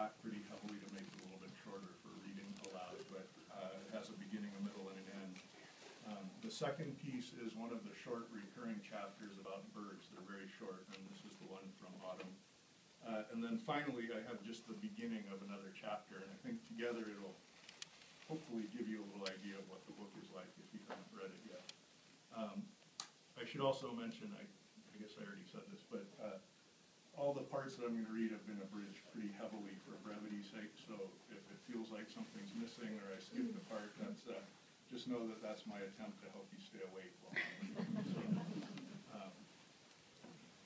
back pretty heavily to make it a little bit shorter for reading aloud, but it has a beginning, a middle, and an end. The second piece is one of the short recurring chapters about birds. They're very short, and this is the one from autumn. And then finally, I have just the beginning of another chapter, and I think together it'll hopefully give you a little idea of what the book is like if you haven't read it yet. I should also mention, I guess I already said this, but all the parts that I'm going to read have been abridged pretty heavily for brevity's sake, so if it feels like something's missing or I skipped a part, that's just know that that's my attempt to help you stay awake while I'm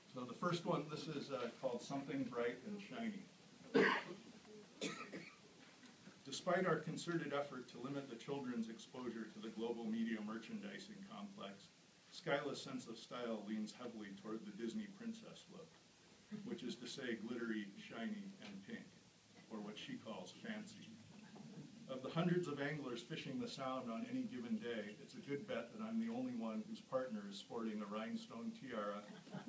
so the first one, this is called Something Bright and Shiny. Despite our concerted effort to limit the children's exposure to the global media merchandising complex, Skyla's sense of style leans heavily toward the Disney princess look, which is to say glittery, shiny, and pink, or what she calls fancy. Of the hundreds of anglers fishing the Sound on any given day, it's a good bet that I'm the only one whose partner is sporting a rhinestone tiara,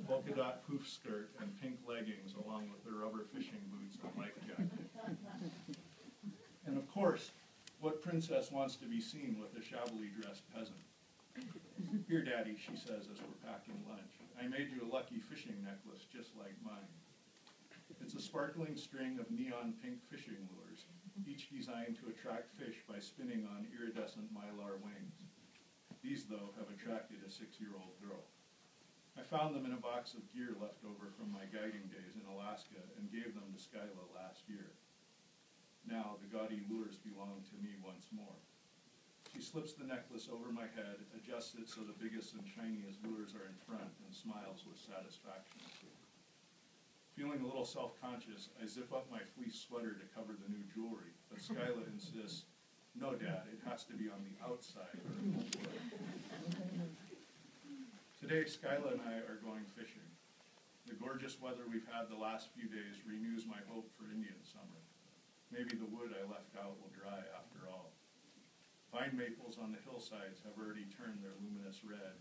polka dot poof skirt, and pink leggings, along with their rubber fishing boots and life jacket. And of course, what princess wants to be seen with a shabbily dressed peasant? Here, Daddy, she says as we're packing lunch, I made you a lucky fishing necklace just like mine. It's a sparkling string of neon pink fishing lures, each designed to attract fish by spinning on iridescent mylar wings. These, though, have attracted a 6-year-old girl. I found them in a box of gear left over from my guiding days in Alaska and gave them to Skyla last year. Now the gaudy lures belong to me once more. She slips the necklace over my head, adjusts it so the biggest and shiniest lures are in front, and smiles with satisfaction. Feeling a little self-conscious, I zip up my fleece sweater to cover the new jewelry, but Skyla insists, no, Dad, it has to be on the outside. Today, Skyla and I are going fishing. The gorgeous weather we've had the last few days renews my hope for Indian summer. Maybe the wood I left out will dry after all. Vine maples on the hillsides have already turned their luminous red,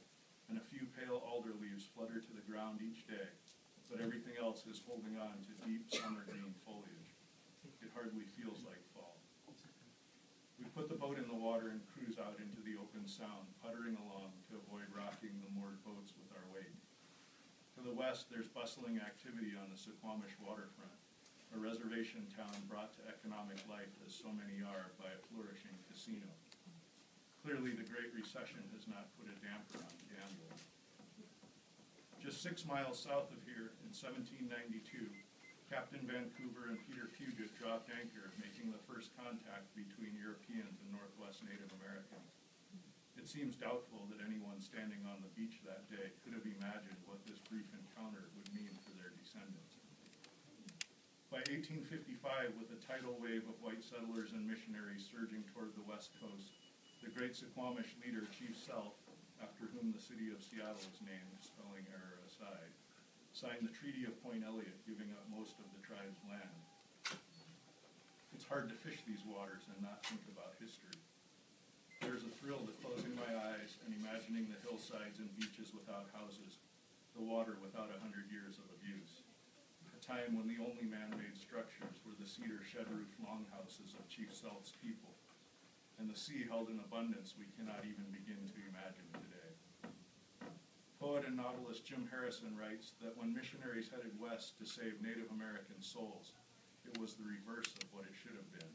and a few pale alder leaves flutter to the ground each day, but everything else is holding on to deep summer green foliage. It hardly feels like fall. We put the boat in the water and cruise out into the open Sound, puttering along to avoid rocking the moored boats with our weight. To the west, there's bustling activity on the Suquamish waterfront, a reservation town brought to economic life, as so many are, by a flourishing casino. Clearly, the Great Recession has not put a damper on gambling. Just 6 miles south of here, in 1792, Captain Vancouver and Peter Fugit dropped anchor, making the first contact between Europeans and Northwest Native Americans. It seems doubtful that anyone standing on the beach that day could have imagined what this brief encounter would mean for their descendants. By 1855, with a tidal wave of white settlers and missionaries surging toward the west coast, the great Suquamish leader, Chief Self, after whom the city of Seattle is named, spelling error aside, signed the Treaty of Point Elliott, giving up most of the tribe's land. It's hard to fish these waters and not think about history. There's a thrill to closing my eyes and imagining the hillsides and beaches without houses, the water without 100 years of abuse. A time when the only man-made structures were the cedar shed-roof longhouses of Chief Self's people, and the sea held an abundance we cannot even begin to imagine today. Poet and novelist Jim Harrison writes that when missionaries headed west to save Native American souls, it was the reverse of what it should have been.